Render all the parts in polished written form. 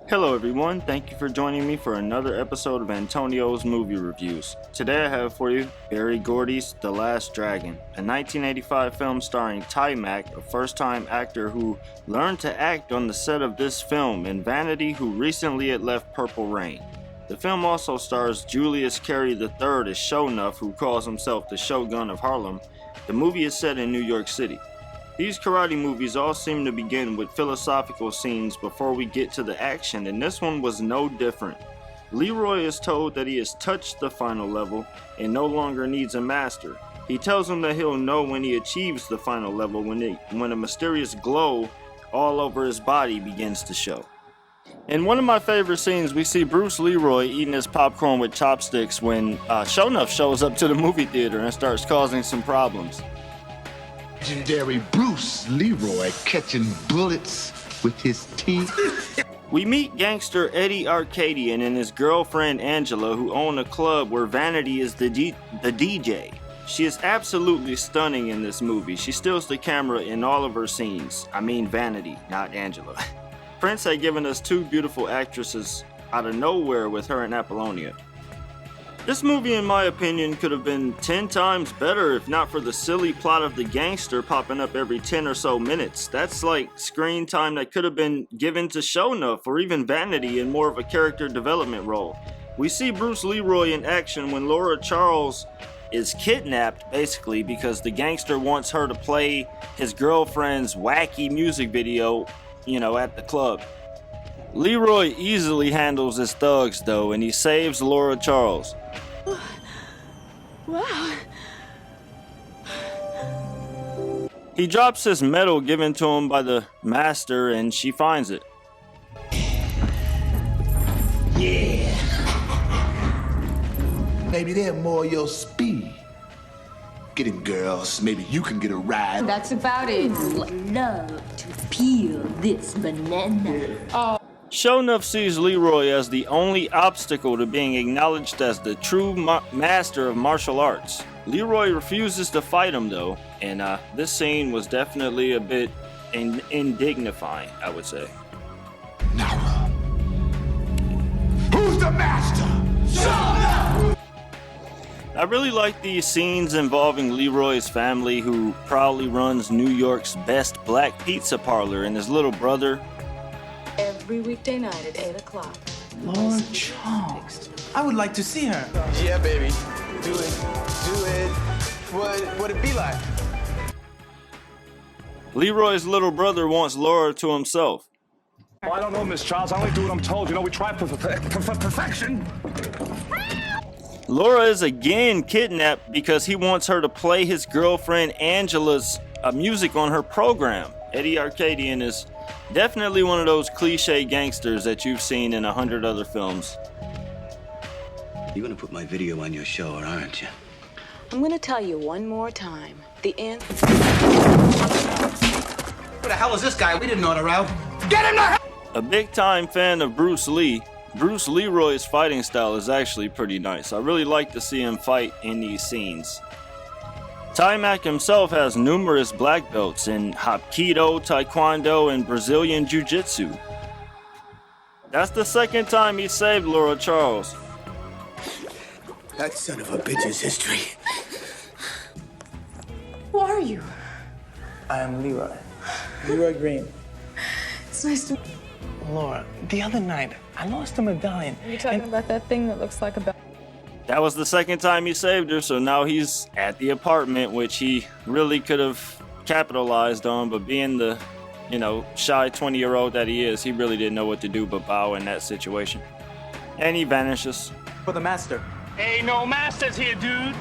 Hello everyone, thank you for joining me for another episode of Antonio's Movie Reviews. Today I have for you Barry Gordy's The Last Dragon, a 1985 film starring Taimak, a first-time actor who learned to act on the set of this film, and Vanity, who recently had left Purple Rain. The film also stars Julius J as Sho'nuff, who calls himself the Shogun of Harlem. The movie is set in New York City. These karate movies all seem to begin with philosophical scenes before we get to the action, and this one was no different. Leroy is told that he has touched the final level and no longer needs a master. He tells him that he'll know when he achieves the final level when a mysterious glow all over his body begins to show. In one of my favorite scenes, we see Bruce Leroy eating his popcorn with chopsticks when Sho'nuff shows up to the movie theater and starts causing some problems. Legendary Bruce Leroy catching bullets with his teeth. We meet gangster Eddie Arkadian and his girlfriend Angela, who own a club where Vanity is the DJ. She is absolutely stunning in this movie. She steals the camera in all of her scenes. I mean Vanity, not Angela. Prince had given us two beautiful actresses out of nowhere with her and Apollonia. This movie, in my opinion, could have been 10 times better if not for the silly plot of the gangster popping up every 10 or so minutes. That's like screen time that could have been given to Sho'nuff or even Vanity in more of a character development role. We see Bruce Leroy in action when Laura Charles is kidnapped, basically, because the gangster wants her to play his girlfriend's wacky music video, at the club. Leroy easily handles his thugs, though, and he saves Laura Charles. Wow. He drops his medal given to him by the master, and she finds it. Yeah. Maybe they're more your speed. Get it, girls. Maybe you can get a ride. That's about it. Love to peel this banana. Sho'nuff sees Leroy as the only obstacle to being acknowledged as the true master of martial arts. Leroy refuses to fight him, though, and this scene was definitely a bit indignifying, I would say. Now, who's the master? Sho'nuff! I really like these scenes involving Leroy's family, who proudly runs New York's best black pizza parlor, and his little brother. Every weekday night at 8 o'clock. Lord Charles. I would like to see her. Yeah, baby. Do it. What it be like? Leroy's little brother wants Laura to himself. Well, I don't know, Miss Charles. I only do what I'm told. We try for perfection. Laura is again kidnapped because he wants her to play his girlfriend Angela's music on her program. Eddie Arkadian is definitely one of those cliche gangsters that you've seen in 100 other films. You're gonna put my video on your show, aren't you? I'm gonna tell you one more time. The end. Who the hell is this guy? We didn't order out. Get him the hell! A big time fan of Bruce Lee, Bruce Leroy's fighting style is actually pretty nice. I really like to see him fight in these scenes. Taimak himself has numerous black belts in Hapkido, Taekwondo, and Brazilian Jiu-Jitsu. That's the second time he saved Laura Charles. That son of a bitch's history. Who are you? I am Leroy. Leroy Green. It's nice to. Laura, the other night, I lost a medallion. You're talking about that thing that looks like a bell. That was the second time he saved her, so now he's at the apartment, which he really could have capitalized on, but being the, shy 20-year-old that he is, he really didn't know what to do but bow in that situation. And he vanishes. For the master. Ain't no masters here, dude.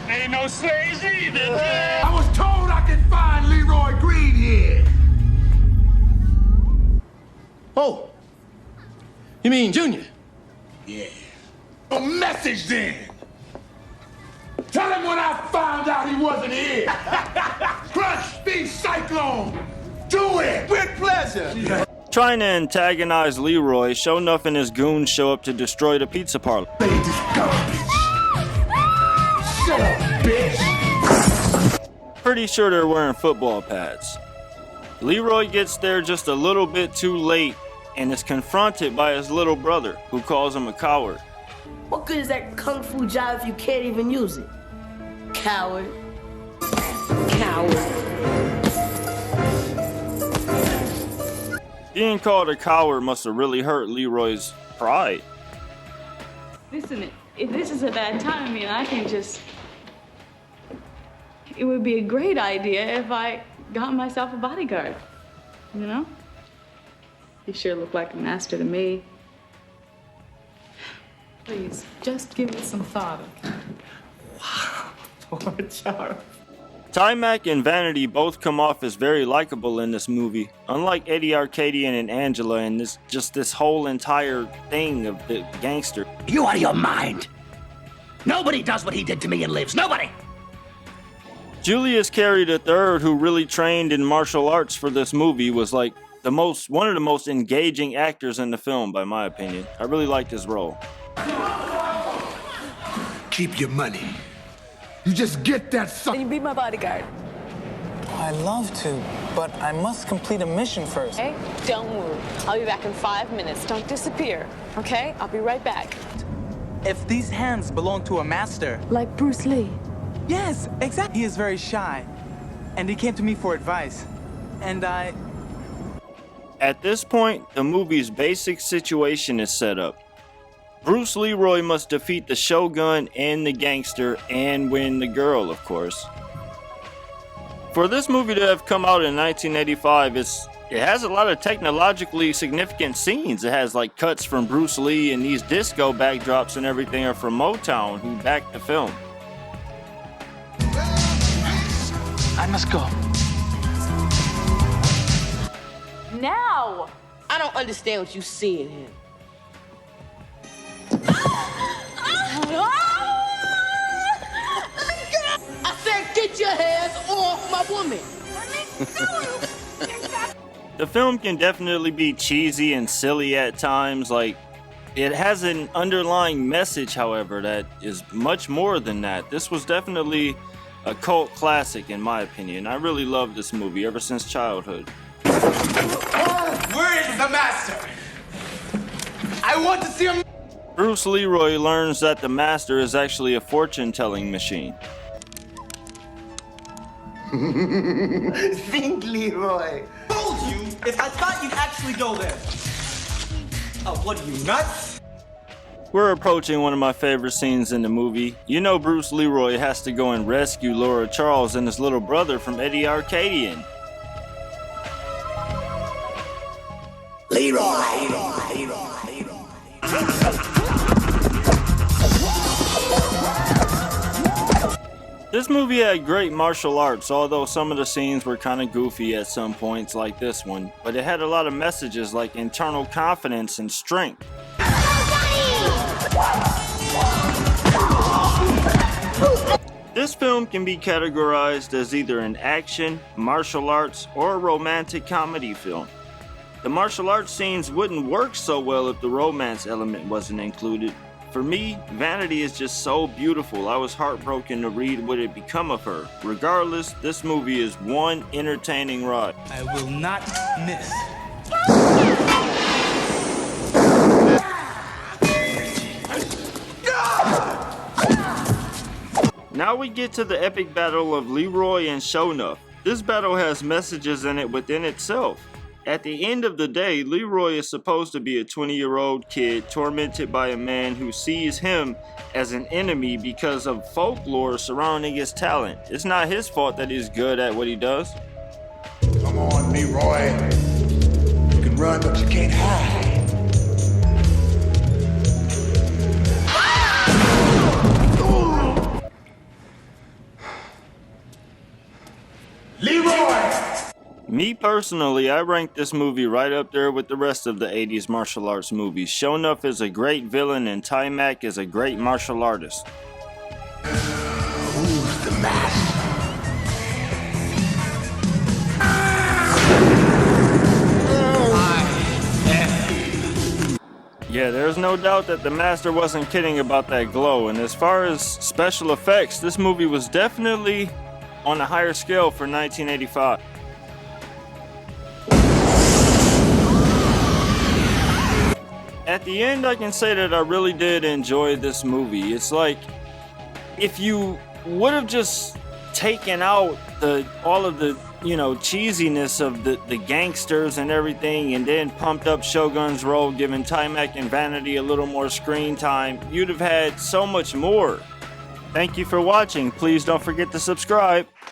Ain't no slaves either. I was told I could find Leroy Green here. Oh. You mean Junior? Yeah. A message then. Tell him when I found out he wasn't here. Crush the cyclone. Do it with pleasure. Trying to antagonize Leroy, Sho'nuff and his goons show up to destroy the pizza parlor. Shut up, bitch. Pretty sure they're wearing football pads. Leroy gets there just a little bit too late and is confronted by his little brother, who calls him a coward. What good is that kung fu job if you can't even use it? Coward. Coward. Being called a coward must have really hurt Leroy's pride. Listen, if this is a bad time, I mean, I can just... It would be a great idea if I got myself a bodyguard, you know? You sure look like a master to me. Please, just give it some thought, okay? Wow, poor Charles. Taimak and Vanity both come off as very likable in this movie, unlike Eddie Arkadian and Angela and this whole entire thing of the gangster. You out of your mind? Nobody does what he did to me and lives. Nobody! Julius J, who really trained in martial arts for this movie, was like one of the most engaging actors in the film, by my opinion. I really liked his role. Keep your money. You just get that Can you be my bodyguard? I'd love to, but I must complete a mission first. Hey, don't move. I'll be back in 5 minutes. Don't disappear, okay? I'll be right back. If these hands belong to a master... Like Bruce Lee. Yes, exactly. He is very shy, and he came to me for advice, and I... At this point, the movie's basic situation is set up. Bruce Leroy must defeat the Shogun and the gangster and win the girl, of course. For this movie to have come out in 1985, it has a lot of technologically significant scenes. It has like cuts from Bruce Lee, and these disco backdrops and everything are from Motown, who backed the film. I must go. Now! I don't understand what you see in him. I said, get your hands off my woman. The film can definitely be cheesy and silly at times. Like, it has an underlying message, however, that is much more than that. This was definitely a cult classic, in my opinion. I really loved this movie ever since childhood. Where is the master? I want to see him. Bruce Leroy learns that the master is actually a fortune-telling machine. Think, Leroy. Told you if I thought you'd actually go there. Oh, what are you, nuts? We're approaching one of my favorite scenes in the movie. You know Bruce Leroy has to go and rescue Laura Charles and his little brother from Eddie Arkadian. Leroy. This movie had great martial arts, although some of the scenes were kind of goofy at some points, like this one. But it had a lot of messages like internal confidence and strength. This film can be categorized as either an action, martial arts, or a romantic comedy film. The martial arts scenes wouldn't work so well if the romance element wasn't included. For me, Vanity is just so beautiful. I was heartbroken to read what had become of her. Regardless, this movie is one entertaining ride. I will not miss. Now we get to the epic battle of Leroy and Sho'nuff. This battle has messages in it within itself. At the end of the day, Leroy is supposed to be a 20-year-old kid tormented by a man who sees him as an enemy because of folklore surrounding his talent. It's not his fault that he's good at what he does. Come on, Leroy. You can run, but you can't hide. Leroy! Me personally, I rank this movie right up there with the rest of the 80s martial arts movies. Sho'nuff is a great villain and Taimak is a great martial artist. Who's the master? Yeah, there's no doubt that the master wasn't kidding about that glow, and as far as special effects, this movie was definitely on a higher scale for 1985. at the end, I can say that I really did enjoy this movie. It's like, if you would have just taken out all of the, you know, cheesiness of the gangsters and everything, and then pumped up Shogun's role, giving Taimak and Vanity a little more screen time, you'd have had so much more. Thank you for watching. Please don't forget to subscribe.